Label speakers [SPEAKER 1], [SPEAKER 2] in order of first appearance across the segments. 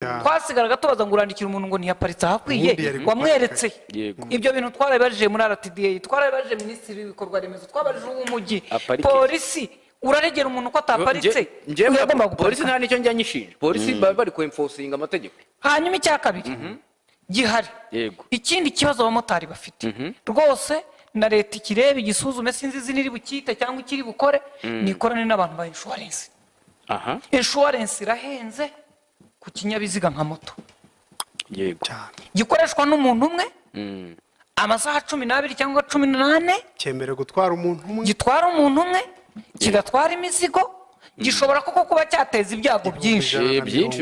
[SPEAKER 1] twasigaraga tubaza ngo urandikira umuntu ngo ntiyaparitse ahakwiye wamweretse ibyo bintu twarabibajije muri RTDA twarabibajije minisitiri w'ibikorwa remezo twabajije uw'umujyi polisi uraregera umuntu ko ataparitse
[SPEAKER 2] polisi nta nicyo njya nyishinja polisi bari ku enforcing amategeko
[SPEAKER 1] hanyuma icya kabiri gihari ikindi kibazo abamotari bafite rwose na leta ikireba igisuzume sinzi ziniri bukite cyangwa ikiri bukore nikorane n'abantu ba insurance insurance irahenze ku kinyabiziga nka moto gikoreshwa n'umuntu umwe amasaha 12 cyangwa 18
[SPEAKER 3] cyemere gutwara umuntu umwe
[SPEAKER 1] gitwara umuntu umwe kigatwara imizigo gishobora koko kuba cyateza ibyago byinshi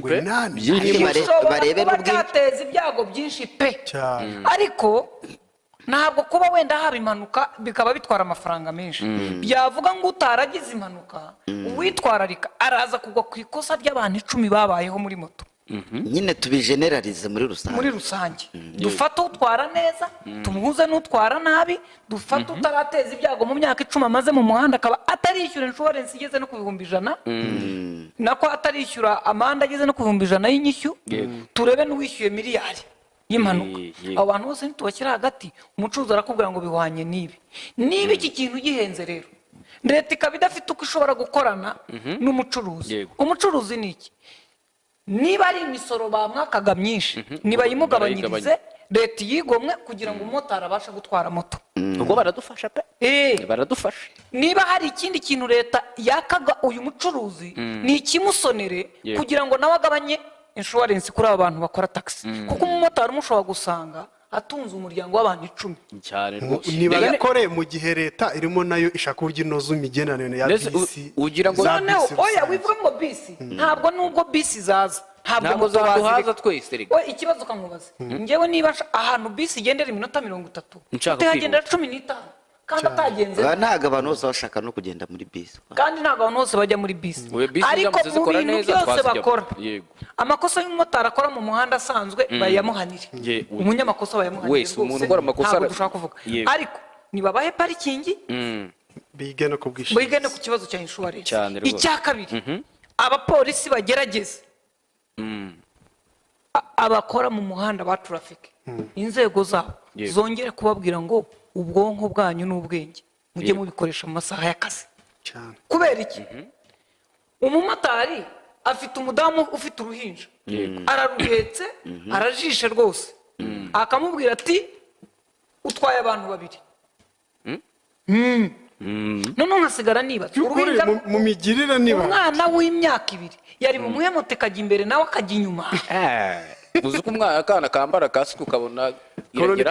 [SPEAKER 2] pe
[SPEAKER 1] barebe cyateza ibyago byinshi pe ariko ntabwo kuba wenda haba impanuka bikaba bitwara amafaranga menshi byavuga ngo utaragize impanuka uwitwararika araza kugwa ku ikosa ry'abantu 10 babayeho muri moto
[SPEAKER 4] nyine tubigeneralize muri rusange
[SPEAKER 1] dufata utwara neza tumuhuze n'utwara nabi dufata utarateza ibyago mu myaka 10 amaze mu muhanda akaba atarishyura insurance igeze no ku 100 nako atarishyura amanda ageze no ku 100 y'inyishyu turebe n'uwishyuye miliyari y'impanuka abantu bose ntitubakira hagati umucuruzi arakubwira ngo bihwanye niba iki kintu gihenze rero leta ikaba idafite uko ishobora gukorana n'umucuruzi umucuruzi ni iki niba ari imisoro bamwakaga myinshi niba yimugabanyirize leta yigomwe kugira ngo umumotari abashe gutwara moto
[SPEAKER 2] ubwo baradufasha pe baradufasha
[SPEAKER 1] niba hari ikindi kintu leta yakaga uyu mucuruzi ni ikimusonere kugira ngo nawe agabanye insurance kuri aba bantu bakora taxi kuko umumotari umushobora gusanga atunze umuryango w'abantu 10
[SPEAKER 2] cyane rwose
[SPEAKER 3] niba yakore mu gihe leta irimo nayo ishaka uburyo inoza imigenanire ya bisi
[SPEAKER 2] ugira ngo
[SPEAKER 1] oya wivuga ngo bisi ntabwo nubwo bisi zaza
[SPEAKER 2] ntabwo zaduhaza twese rega
[SPEAKER 1] ikibazo kankubaza ngewe niba ahantu bisi igendera iminota 30 utagendera 15 kandi atagenze
[SPEAKER 4] ntago abantu bose bashaka no kugenda muri bisi
[SPEAKER 1] kandi ntago abantu bose bajya muri bisi ariko mu bintu byose bakora amakosa y'umumotari akora mu muhanda asanzwe bayamuhanire umunyamakosa bayamuhanire
[SPEAKER 2] wese umuntu ukora amakosa
[SPEAKER 1] ntabwo dushaka kuvuga ariko nibabahe parikingi
[SPEAKER 3] bige no kubwishingizi
[SPEAKER 1] bige no ku kibazo cya insurance icya kabiri abapolisi bagerageza abakora mu muhanda ba traffic inzego zabo zongere kubabwira ngo ubwonko bwanyu n'ubwenge mujye mubikoresha mu masaha y'akazi kubera iki umumotari afite umudamu ufite uruhinja araruhetse arajishe rwose akamubwira ati utwaye abantu 2 none nkasigara nibaza
[SPEAKER 3] mu migirire niba
[SPEAKER 1] umwana w'imyaka 2 yari mu muhemote kajya imbere nawe akajya inyuma
[SPEAKER 2] uzi ko umwana akana kambara kasike ukabona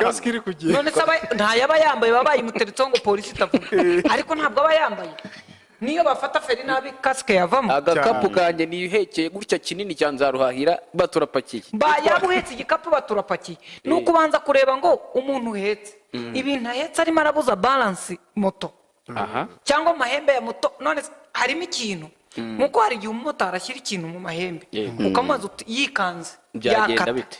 [SPEAKER 3] kasike iri kugenda
[SPEAKER 1] none ntayaba yambaye babaye imuteretseho ngo polisi itavuga ariko ntabwo aba yambaye niyo bafata feri nabi kasike yavamo
[SPEAKER 2] agakapu kanjye nihekeye gutya kinini cya nzaruhahira baturapakiye
[SPEAKER 1] yabuhetse igikapu baturapakiye nuko ubanza kureba ngo umuntu uhetse ibintu ahetse arimo arabuza balance moto cyangwa amahembe ya moto none harimo ikintu nkuko hari igihe umumotari ashyira ikintu mu mahembe ukamubaza uti yikanze
[SPEAKER 2] byagenda bite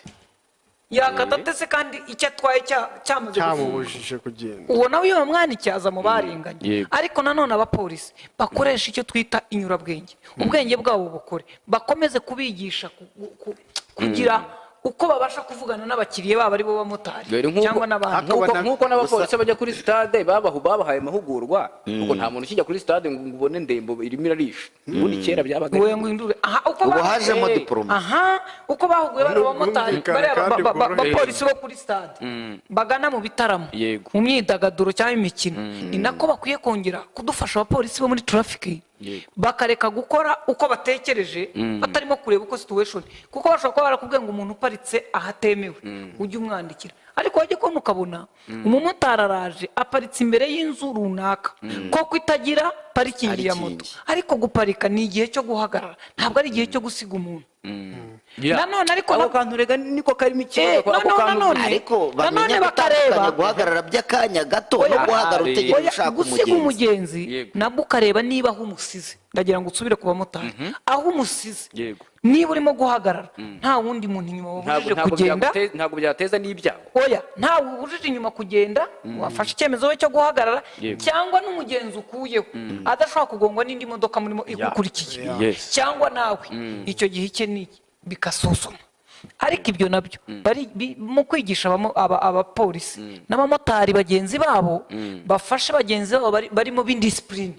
[SPEAKER 1] yakata ndetse kandi icyo atwaye cyamaze
[SPEAKER 3] cyamubujije kugenda
[SPEAKER 1] uwo nawe iyo bamwandikiraza mu barenganye ariko nanone abapolisi bakoresha icyo twita inyurabwenge ubwenge bwabo bukore bakomeze kubigisha kugira uko babasha kuvugana n'abakiriye babo ari bo bamotari cyangwa n'abandi
[SPEAKER 2] nkuko n'abapolisi bajya kuri stade babahaye amahugurwa kuko nta muntu kijya kuri stade ngo ubone ndembo irimo irarisha ubundi kera byabaga
[SPEAKER 4] ubu hajemo diploma
[SPEAKER 1] uko bahuguye bari abamotari abapolisi bo kuri stade bagana mu bitaramo mu myidagaduro cyangwa imikino ni nako bakwiye kongera kudufasha abapolisi bo muri traffic bakareka gukora uko batekereje batarimo kureba uko situation kuko bashobora kuba barakubwiye ngo umuntu uparitse ahatemewe ujye umwandikira ariko wajye kubona ukabona umumotari araje aparitse imbere y'inzu runaka koko itagira parikingi ya moto ariko guparika ni igihe cyo guhagarara ntabwo ari igihe cyo gusiga umuntu nanone ariko
[SPEAKER 2] ako kantu rega niko karimo ikibazo ako kantu
[SPEAKER 4] ariko bamenya gutandukanya guhagarara by'akanya gato no guhagarara utegereje ushaka
[SPEAKER 1] gusiga umugenzi nabwo ukareba niba aho umusize ndagira ngo usubire ku bamotari aho umusize niba urimo guhagarara nta wundi muntu inyuma wabujije kugenda
[SPEAKER 2] ntabwo byateza n'ibyago
[SPEAKER 1] oya nta wabujije inyuma kugenda wafashe icyemezo cyo guhagarara cyangwa n'umugenzi ukuyeho adashobora kugongwa n'indi modoka murimo igukurikiye cyangwa nawe icyo gihe icye niki bikasuzuma ariko ibyo nabyo mu kwigisha abapolisi n'abamotari bagenzi babo bafashe bagenzi babo barimo b'indisipurine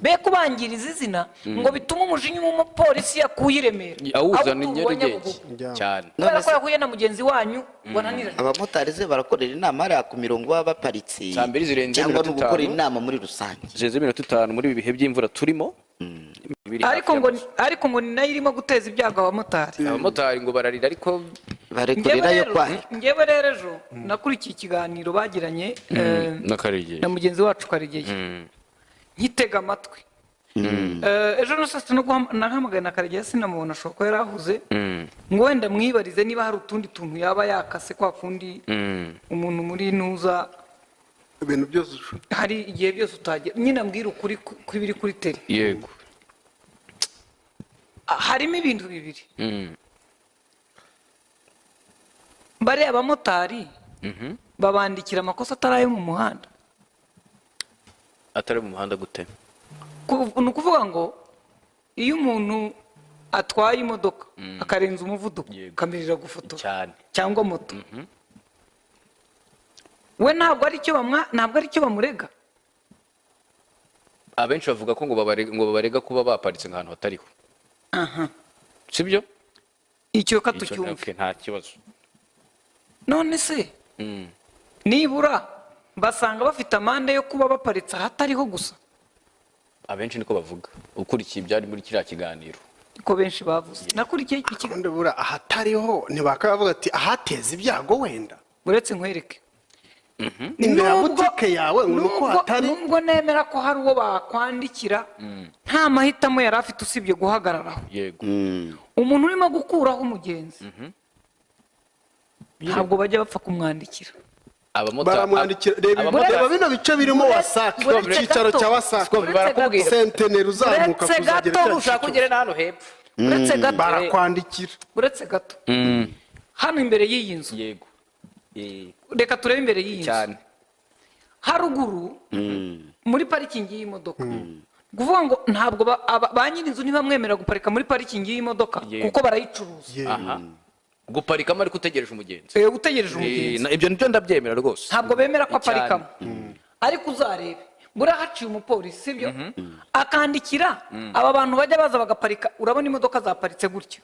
[SPEAKER 1] be kubangiriza izina ngo bitume umujinya w'umupolisi yakuye i Remera
[SPEAKER 2] awuzana Nyarugenge cyane
[SPEAKER 1] kubera ko yahuye na mugenzi wanyu wananiranye.
[SPEAKER 4] abamotari ze barakorera inama hariya ku mirongo baba baparitse
[SPEAKER 2] Saa mbiri zirenze
[SPEAKER 4] cyangwa
[SPEAKER 2] iminota
[SPEAKER 4] no gukora
[SPEAKER 2] itanu.
[SPEAKER 4] inama muri rusange
[SPEAKER 2] zirenze iminota 5 muri ibi bihe by'imvura turimo
[SPEAKER 1] ariko ngo ni nayo irimo guteza ibyago
[SPEAKER 2] abamotari ngo bararira ariko
[SPEAKER 4] barekurirayo kwayo.
[SPEAKER 1] ngewe rero ejo nakurikiye ikiganiro bagiranye na mugenzi wacu Karegeya nkitega amatwi ejo nusatse no nahamagaye na Karegeya sinamubona ashobora kuba yarahuze ngo wenda mwibarize niba hari utundi tuntu yaba yakase kwa kundi umuntu muri nuza
[SPEAKER 3] ibintu byose
[SPEAKER 1] hari igihe byose utagera nyine ambwira ukuri kw'ibiri kuri tele.
[SPEAKER 2] yego
[SPEAKER 1] harimo ibintu bibiri bariya abamotari babandikira amakosa atari ayo mu muhanda.
[SPEAKER 2] atari mu muhanda gute?
[SPEAKER 1] ni ukuvuga ngo iyo umuntu atwaye imodoka akarenza umuvuduko akamirira gufotora
[SPEAKER 2] cyane
[SPEAKER 1] cyangwa moto we ntabwo ari cyo bamurega.
[SPEAKER 2] abenshi bavuga ko ngo babarega kuba baparitse nk'ahantu hatariho. sibyo?
[SPEAKER 1] icyo katucyumve
[SPEAKER 2] nta kibazo.
[SPEAKER 1] none se nibura basanga bafite amande yo kuba baparitse ahatariho gusa.
[SPEAKER 2] abenshi niko bavuga ukurikiye ibyari muri kiriya kiganiro
[SPEAKER 1] niko benshi bavuze. nakurikiye ikiganiro
[SPEAKER 3] bura ahatariho ntibakavuga ati ahateza ibyago wenda
[SPEAKER 1] uretse nkwereke
[SPEAKER 3] imbere ya butike yawe nuko hatari.
[SPEAKER 1] nubwo nemera ko hari uwo bakwandikira nta mahitamo yari afite usibye guhagararaho.
[SPEAKER 2] yego
[SPEAKER 1] umuntu urimo gukuraho umugenzi ntabwo bajya bapfa kumwandikira.
[SPEAKER 3] baramwandikira reba bino bice birimo wasake icyicaro cya wasake
[SPEAKER 2] barakubwira
[SPEAKER 3] senteneri uzamuka kuzagera
[SPEAKER 2] ushaka kugera hano hepfo
[SPEAKER 3] barakwandikira
[SPEAKER 1] uretse gato hano imbere y'iyi nzu.
[SPEAKER 2] yego
[SPEAKER 1] reka turebe imbere y'iyi nzu
[SPEAKER 2] cyane
[SPEAKER 1] haruguru muri parikingi y'imodoka kuvuga ngo ntabwo ba nyiri inzu ntibamwemera guparika muri parikingi y'imodoka kuko barayicuruza.
[SPEAKER 2] guparikamo ariko utegereje umugenzi.
[SPEAKER 1] utegereje umugenzi
[SPEAKER 2] ibyo nibyo ndabyemera rwose.
[SPEAKER 1] ntabwo bemera ko aparikamo ariko uzarebe buriya haciye umupolisi sibyo akandikira aba bantu bajya baza bagaparika urabona imodoka zaparitse gutya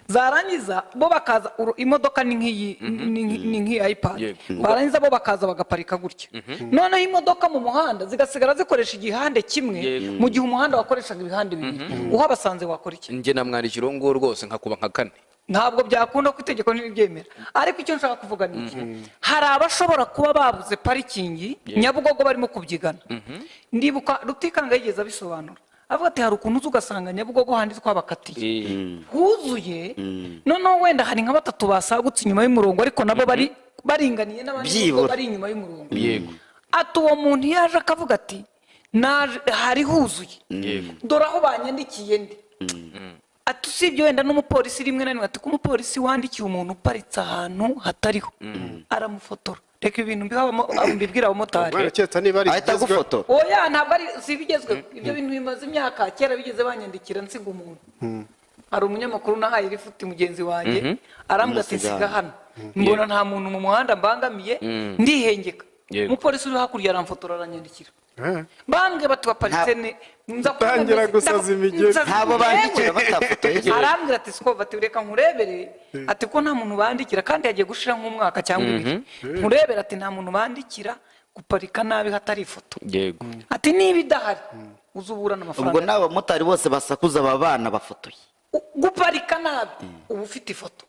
[SPEAKER 1] zarangiza bo bakaza imodoka ni nk'iyi iPad barangiza bo bakaza bagaparika gutya noneho imodoka mu muhanda zigasigara zikoresha igihande kimwe mu gihe umuhanda wakoreshaga ibihande bibiri uhabasanze wakora iki?
[SPEAKER 2] njye namwandikira uwo nguwo rwose nkakuba nka 4
[SPEAKER 1] ntabwo byakunda ko itegeko ntiribyemera ariko icyo nshaka kuvuga ni iki hari abashobora kuba babuze parikingi Nyabugogo barimo kubyigana. ndibuka Rutikanga yigeze abisobanura avuga ati hari ukuntu ugasanga Nyabugogo handi twabakatiye huzuye noneho wenda hari nka 3 basagutse inyuma y'umurongo ariko nabo baringaniye n'abandi bari inyuma y'umurongo.
[SPEAKER 2] yego
[SPEAKER 1] ati uwo muntu yaje akavuga ati hari huzuye dore aho banyandikiye ndi ati usibye wenda n'umupolisi rimwe na rimwe ati ko umupolisi wandikiye umuntu uparitse ahantu hatariho aramufotora. reka ibintu mbibwira abamotari
[SPEAKER 4] ahita gufotora.
[SPEAKER 1] oya ntabwo ari zibigezweho ibyo bintu bimaze imyaka kera bigeze banyandikira nsiga umuntu hari umunyamakuru nahaye rifuti mugenzi wanjye arambwira ati nsiga hano mbona nta muntu mu muhanda mbangamiye ndihengeka umupolisi uri hakurya aramfotora aranyandikira bambwe bati baparitse
[SPEAKER 3] nzatangira gusaza imigezi
[SPEAKER 4] ntabo bandikira batafotoye.
[SPEAKER 1] arambwira ati siko bati reka nkurebere ati ko nta muntu bandikira kandi yagiye gushira nk'umwaka cyangwa ibiri nkurebere ati nta muntu bandikira guparika nabi hatari ifoto.
[SPEAKER 2] yego
[SPEAKER 1] ati niba idahari uzubura n'amafaranga.
[SPEAKER 4] ubwo n'abamotari bose basakuza aba bana bafotoye
[SPEAKER 1] guparika nabi uba ufite ifoto.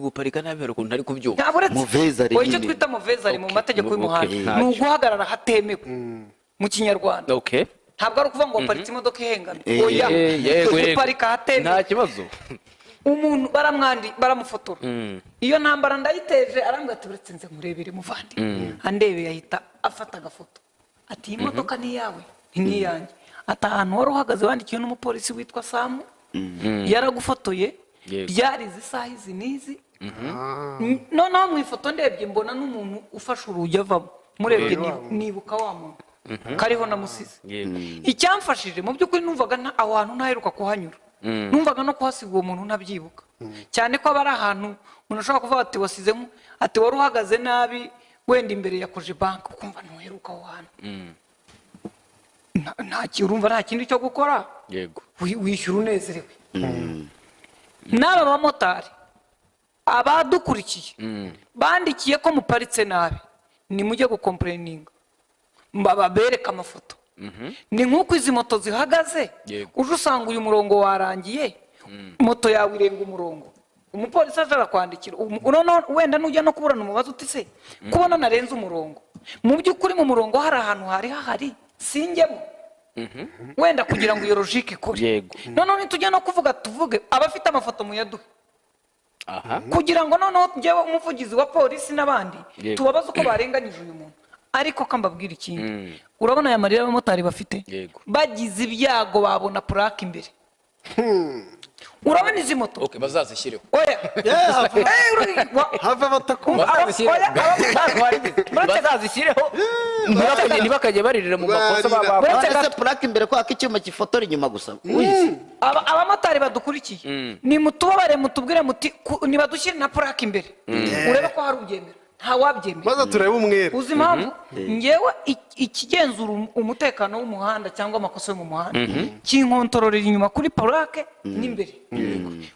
[SPEAKER 2] guparika nabi hari ukuntu ari kubyuka
[SPEAKER 4] muvezari
[SPEAKER 1] icyo twita muvezari mu mategeko y'umuhanda ni uguhagarara hatemewe mu kinyarwanda. ntabwo ari ukuvuga ngo waparitse imodoka ihengamye oya guparika hatemewe
[SPEAKER 2] nta kibazo.
[SPEAKER 1] umuntu baramufotora iyo ntambara ndayiteje arambwira ati uretse nze nkurebere muvandi andebeye ahita afata agafoto ati iyi modoka ni iyawe ni iyanjye ati ahantu wari uhagaze wandikiwe n'umupolisi witwa Samu yaragufotoye byari izi saha izi n'izi noneho mu ifoto ndebye mbona n'umuntu ufashe urugi avamo murebye nibuka wa muntu kariho namusize. icyamfashije mu by'ukuri numvaga aho hantu ntaheruka kuhanyura numvaga no kuhasiga uwo muntu ntabyibuka cyane ko aba ari ahantu umuntu ashobora kuvuga ati wasizemo ati wari uhagaze nabi wenda imbere ya koje banki ukumva ntuheruka aho hantu urumva nta kindi cyo gukora
[SPEAKER 2] yego
[SPEAKER 1] wishyura unezerewe n'aba bamotari abadukurikiye bandikiye ko muparitse nabi nimujye gukompureninga babereka amafoto ni nk'uko izi moto zihagaze uje usanga uyu murongo warangiye moto yawe irenga umurongo umupolisi aje arakwandikira wenda nujya no kuburana umubazo uti se kubona narenze umurongo mu by'ukuri mu murongo hari ahantu hahari sinjyemo wenda kugira ngo iyo logike ikore noneho nitujya no tuvuge abafite amafoto muyaduhe kugira ngo noneho njyewe umuvugizi wa polisi n'abandi tubabaze uko barenganyije uyu muntu ariko kambabwira ikindi urabona aya marira y'abamotari bafite bagize ibyago babona purake imbere urabona izi moto
[SPEAKER 2] bazazishyireho
[SPEAKER 3] have batakumva
[SPEAKER 2] bazazishyireho ntibakajye baririra mu makosa
[SPEAKER 4] baba purake imbere ko icyuma gifotora inyuma gusa
[SPEAKER 1] abamotari badukurikiye nimutubabare mutubwire muti nibadushyire na purake imbere urebe ko hari ubyemera ntawabyemera
[SPEAKER 3] maze turebe umwere
[SPEAKER 1] uzi impamvu ngewe ikigenzura umutekano w'umuhanda cyangwa amakosa yo mu muhanda kinkontororera inyuma kuri purake n'imbere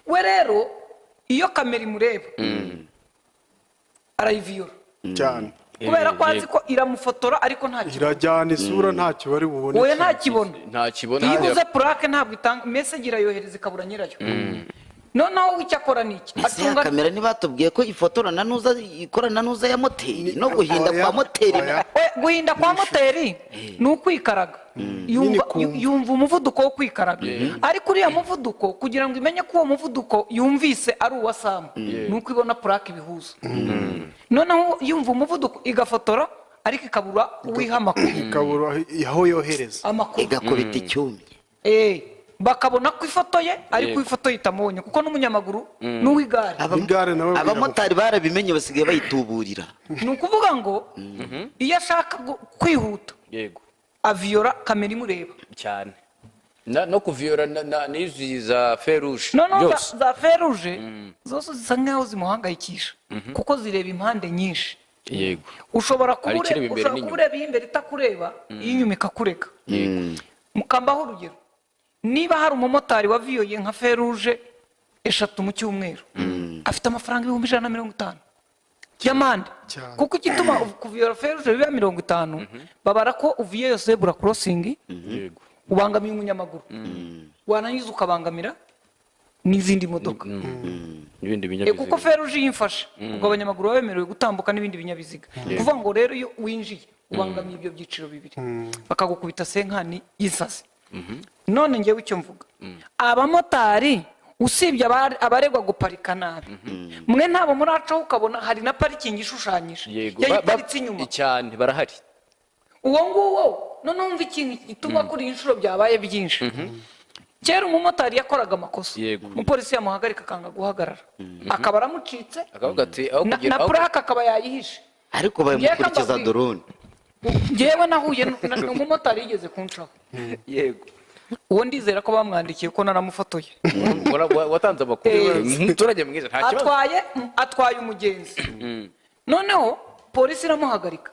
[SPEAKER 1] we rero iyo kamera imureba arayiviyora
[SPEAKER 3] cyane
[SPEAKER 1] kubera ko azi ko iramufotora ariko
[SPEAKER 3] irajyana isura ntacyo bari bubone
[SPEAKER 1] we ntakibona iyo uguze purake ntabwo itanga meseji irayohereza ikabura nyirayo noneho icyakora ni iki
[SPEAKER 4] ese ya kamera ntibatubwiye ko ifotorana nuza ikorana nuza ya moteri no guhinda kwa moteri
[SPEAKER 1] guhinda kwa moteri ni ukwikaraga yumva umuvuduko wo kwikaraga ariko uriya muvuduko kugira ngo imenye ko uwo muvuduko yumvise ari uwa samu ni uko ibona purake ibihuza noneho yumva umuvuduko igafotora ariko ikabura uwiha amakuru
[SPEAKER 3] ikabura aho yohereza
[SPEAKER 1] amakuru
[SPEAKER 4] igakubita icyumye
[SPEAKER 1] bakabona ko ifotoye ariko ifoto itamubonye kuko n'umunyamaguru n'uw'igare
[SPEAKER 4] abamotari barabimenye basigaye bayituburira
[SPEAKER 1] ni ukuvuga ngo iyo ashaka kwihuta aviyora kamera imureba
[SPEAKER 2] cyane no kuviyora n'izi za feruje
[SPEAKER 1] noneho za feruje zose zisa nk'aho zimuhangayikisha kuko zireba impande nyinshi
[SPEAKER 2] yego
[SPEAKER 1] ushobora kuba ureba iy'imbere itakureba iy'inyuma ikakureka mukambaho urugero niba hari umumotari waviyoye nka feruje 3 mu cyumweru afite amafaranga 150 y'amande kuko igituma kuviyora feruje biba 50 babara ko uviye yose bura crossing ubangamiye umunyamaguru wanangiza ukabangamira n'izindi modoka
[SPEAKER 2] n'ibindi binyabiziga
[SPEAKER 1] kuko feruje yimfasha ubwo abanyamaguru bemerewe gutambuka n'ibindi binyabiziga kuvuga ngo rero iyo winjiye ubangamiye ibyo byiciro bibiri bakagukubita senkani y'isasi none ngewe icyo mvuga abamotari usibye abaregwa guparika nabi mwe ntabo muracaho ukabona hari na parikingi ishushanyije yayiparitse inyuma
[SPEAKER 2] cyane barahari
[SPEAKER 1] uwo nguwo none wumva ikintu gituma kuri inshuro byabaye byinshi kera umumotari yakoraga amakosa umupolisi yamuhagarika akanga guhagarara akaba aramucitse na purake akaba yayihishe
[SPEAKER 4] ariko bayamukurikiza dorone
[SPEAKER 1] ngewe nahuye n'umumotari yigeze kuncaho
[SPEAKER 2] yego
[SPEAKER 1] uwo ndizera ko bamwandikiye ko naramufotoye
[SPEAKER 2] watanze amakuru umuturage mwiza nta kibazo
[SPEAKER 1] atwaye umugenzi noneho polisi iramuhagarika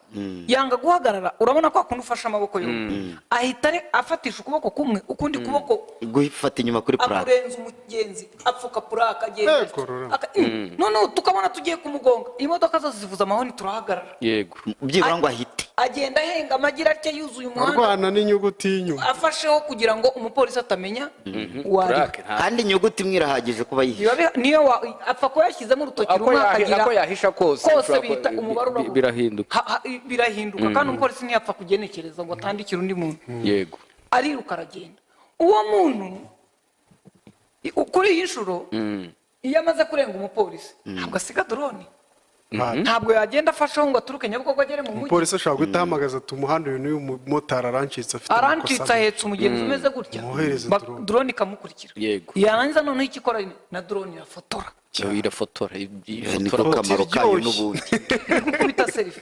[SPEAKER 1] yanga guhagarara urabona ko akunda ufashe amaboko yombi ahita afatisha ukuboko kumwe ukundi kuboko
[SPEAKER 4] guhifata inyuma kuri purake
[SPEAKER 1] akurenza umugenzi apfuka purake agenda noneho tukabona tugiye kumugonga imodoka zose zivuza amahoni turahagarara
[SPEAKER 2] yego
[SPEAKER 4] byibura ngo ahite
[SPEAKER 1] agenda ahenga amagira atya yuzuye umuhanda
[SPEAKER 3] arwana n'inyuguti y'inyuma
[SPEAKER 1] afasheho kugira ngo umupolisi atamenya
[SPEAKER 2] purake
[SPEAKER 4] kandi inyuguti imwe irahagije kuba yihishe
[SPEAKER 1] niyo apfa ko yashyizemo urutoki rumwe akagira
[SPEAKER 2] ako yahisha kose
[SPEAKER 1] bita umubare
[SPEAKER 2] birahinduka
[SPEAKER 1] kandi umupolisi ntiyapfa kugenekereza ngo atandikire undi muntu
[SPEAKER 2] yego
[SPEAKER 1] ariruka aragenda uwo muntu kuri iyi nshuro iyo amaze kurenga umupolisi ntabwo asiga dorone ntabwo yagenda afasheho ngo aturuke Nyabugogo agere mu mujyi
[SPEAKER 3] umupolisi ashobora guhita ahamagaza ati umuhanda uyu n'uyu mumotari arancitse afite
[SPEAKER 1] arancitse ahetse umugenzi umeze gutya dorone ikamukurikira yarangiza noneho icyo ikora na dorone irafotora
[SPEAKER 4] niko kamaro kayo n'ubundi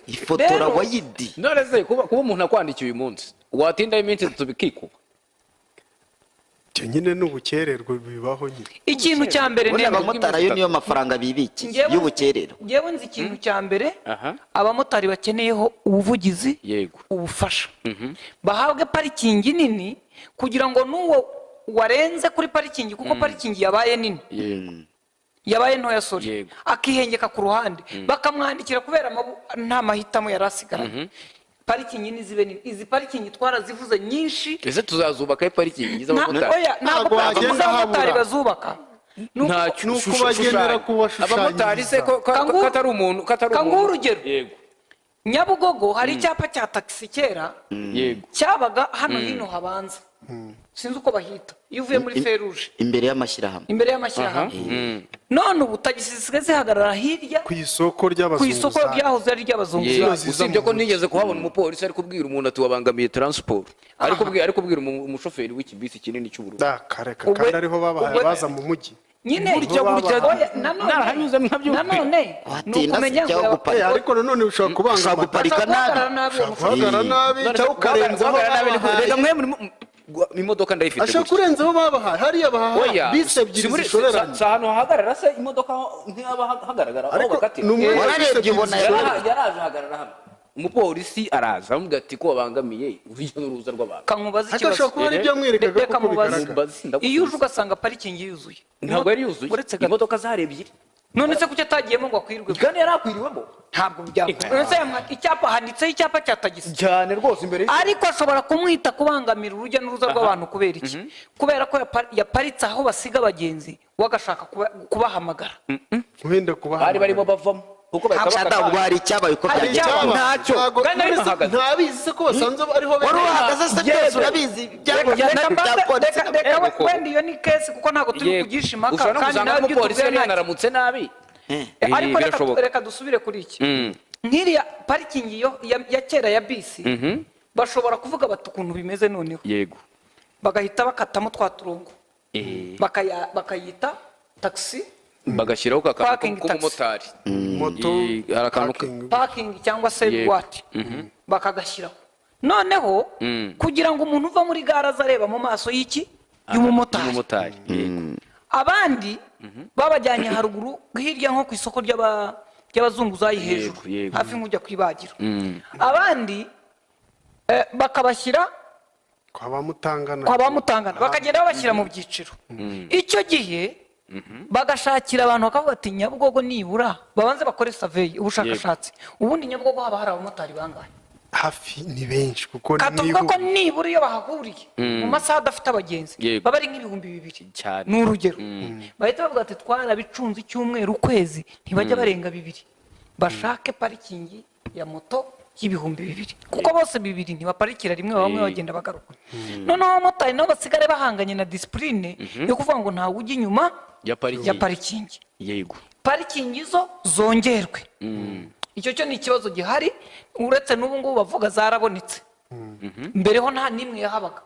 [SPEAKER 4] ifotora wayidi
[SPEAKER 2] none se kuba umuntu akwandikiye uyu munsi watindaho iminsi 3 bikikuba
[SPEAKER 3] icyo nyine ni ubukererwe bibaho nyine.
[SPEAKER 1] ikintu cya mbere
[SPEAKER 4] ubundi
[SPEAKER 1] nego
[SPEAKER 4] abamotari ayo niyo mafaranga bibiki y'ubukerero.
[SPEAKER 1] ngewe nzi ikintu cya mbere
[SPEAKER 2] Aha.
[SPEAKER 1] abamotari bakeneyeho ubuvugizi,
[SPEAKER 2] Yego.
[SPEAKER 1] ubufasha, bahabwe parikingi nini kugira ngo n'uwo warenze kuri parikingi, kuko parikingi yabaye nini, yabaye ntoya sori,
[SPEAKER 2] Yego.
[SPEAKER 1] akihengeka ku ruhande, bakamwandikira kubera nta mahitamo yari asigaranye. Parikingi nizibe nini. Izi parikingi twarazivuze nyinshi.
[SPEAKER 2] ese tuzazubaka parikingi z'abamotari?
[SPEAKER 1] Oya, ntabwo parikingi z'abamotari bazubaka.
[SPEAKER 2] Ntacyo
[SPEAKER 3] ni ukubagenera kubashushanyiriza.
[SPEAKER 2] abamotari se ko atari umuntu
[SPEAKER 1] kanguha urugero.
[SPEAKER 2] Yego.
[SPEAKER 1] Nyabugogo hari icyapa cya taxi kera
[SPEAKER 2] Yego.
[SPEAKER 1] cyabaga hano hino habanza, sinzi uko bahita, iyo uvuye muri feruje
[SPEAKER 4] imbere y'amashyirahamwe.
[SPEAKER 1] imbere y'amashyirahamwe. none ubu tagisi zisigaye zihagarara hirya
[SPEAKER 3] ku isoko
[SPEAKER 1] ku
[SPEAKER 3] ry'abazunguzayi.
[SPEAKER 1] isoko ryahoze ari iry'abazunguzayi.
[SPEAKER 2] Yego. usibye ko nigeze kuhabona umupolisi ari kubwira umuntu ati wabangamiye transport, ari kubwira umushoferi w'ikibisi kinini cy'ubururu.
[SPEAKER 3] Kareka kandi ariho babahaye baza mu mujyi.
[SPEAKER 1] nyine
[SPEAKER 2] Burya burya narahanyuze nkabyumva.
[SPEAKER 1] nanone ni
[SPEAKER 4] Watinda
[SPEAKER 1] ukumenya
[SPEAKER 4] se cyangwa
[SPEAKER 1] ngo
[SPEAKER 4] guparika.
[SPEAKER 3] Ariko nanone ushobora kubangamira.
[SPEAKER 4] guparika nabi.
[SPEAKER 3] Guhagarara nabi cyangwa ukarenzaho babahaye.
[SPEAKER 2] reka mwe imodoka ndayifite
[SPEAKER 3] ashaka kurenzaho babahaye hariya bahaye bisi ebyiri zishoreranye.
[SPEAKER 2] si ahantu hahagarara se imodoka ntiyaba hagaragara aho
[SPEAKER 3] Ariko
[SPEAKER 2] bakatira.
[SPEAKER 3] ni umwe
[SPEAKER 4] Wararebye ubona
[SPEAKER 2] yaraje ahagarara hano, umupolisi araza aramubwira ati ko wabangamiye urujya n'uruza rw'abantu.
[SPEAKER 1] kankubaza
[SPEAKER 3] Ariko ashobora kuba ari ibyo amwerekaga
[SPEAKER 1] Reka
[SPEAKER 3] kuko
[SPEAKER 1] mubaze.
[SPEAKER 3] bigaragara.
[SPEAKER 1] iyo uje ugasanga parikingi yuzuye
[SPEAKER 2] ntabwo yari yuzuye,
[SPEAKER 1] uretse gato.
[SPEAKER 2] imodoka zari ebyiri
[SPEAKER 1] none se kuki atagiyemo ngo akwirwe?
[SPEAKER 2] kandi yari akwiriwemo
[SPEAKER 1] ntabwo byakora. icyapa handitseho icyapa cya tagisi,
[SPEAKER 2] cyane rwose imbere
[SPEAKER 1] ariko ashobora kumwita kubangamira urujya n'uruza rw'abantu. kubera iki? kubera ko yaparitse aho basiga abagenzi we agashaka kubahamagara.
[SPEAKER 3] Wenda kuba
[SPEAKER 2] bari barimo bavamo kuko
[SPEAKER 4] ntabwo hari icyabaye uko
[SPEAKER 1] Hari
[SPEAKER 4] byagenze.
[SPEAKER 1] icyaba.
[SPEAKER 2] ntacyo kandi ari bahagaze.
[SPEAKER 3] ntabizi se ko basanze ariho
[SPEAKER 4] wari uhagaze se byose urabizi
[SPEAKER 1] reka wenda iyo ni kesi kuko ntabwo turi kugisha impaka,
[SPEAKER 2] ushobora no
[SPEAKER 1] kandi
[SPEAKER 2] gusanga
[SPEAKER 1] nawe ibyo
[SPEAKER 2] umupolisi yari
[SPEAKER 1] utubwira nta
[SPEAKER 2] yanaramutse nabi.
[SPEAKER 1] ariko
[SPEAKER 2] birashoboka.
[SPEAKER 1] reka dusubire kuri iki. nk'iriya parikingi ya kera ya bisi, bashobora kuvuga bati ukuntu bimeze noneho,
[SPEAKER 2] Yego.
[SPEAKER 1] bagahita bakatamo twa turongo bakayita taxi
[SPEAKER 2] bagashyiraho
[SPEAKER 1] Parking
[SPEAKER 2] akantu k'umumotari.
[SPEAKER 3] moto
[SPEAKER 2] hari akantu
[SPEAKER 3] parking.
[SPEAKER 1] parking cyangwa se
[SPEAKER 2] Yego.
[SPEAKER 1] buwate bakagashyiraho. noneho kugira ngo umuntu uva muri gare aze areba mu maso y'iki y'umumotari.
[SPEAKER 2] y'umumotari. Yego.
[SPEAKER 1] abandi babajyanye haruguru hirya nko ku isoko ry'abazunguzayi hejuru,
[SPEAKER 2] yego.
[SPEAKER 1] hafi nk'ujya ku ibagiro. abandi bakabashyira
[SPEAKER 3] kwa bamutangana.
[SPEAKER 1] kwa bamutangana, bakagenda babashyira mu byiciro. icyo gihe bagashakira abantu bakavuga ati Nyabugogo nibura babanze bakore survey, ubushakashatsi. ubundi Nyabugogo haba hari abamotari bangahe?
[SPEAKER 3] hafi ni benshi kuko
[SPEAKER 1] katuvuga ko nibura iyo bahahuriye mu masaha adafite abagenzi
[SPEAKER 2] Yego.
[SPEAKER 1] baba ari nk'ibihumbi 2,000
[SPEAKER 2] Cyane.
[SPEAKER 1] ni urugero. bahita bavuga ati twarabicunze icyumweru ukwezi ntibajya barenga 2,000, bashake parikingi ya moto y'ibihumbi 2,000 kuko bose 2,000 ntibaparikira rimwe, bamwe bagenda bagaruka. noneho abamotari nabo basigare bahanganye na disipurine yo kuvuga ngo ntawe ujya inyuma
[SPEAKER 2] Ya parikingi.
[SPEAKER 1] ya parikingi.
[SPEAKER 2] Yego.
[SPEAKER 1] parikingi zo zongerwe. icyo cyo ni ikibazo gihari, uretse n'ubu ngubu bavuga zarabonetse. mbere ho nta n'imwe yahabaga.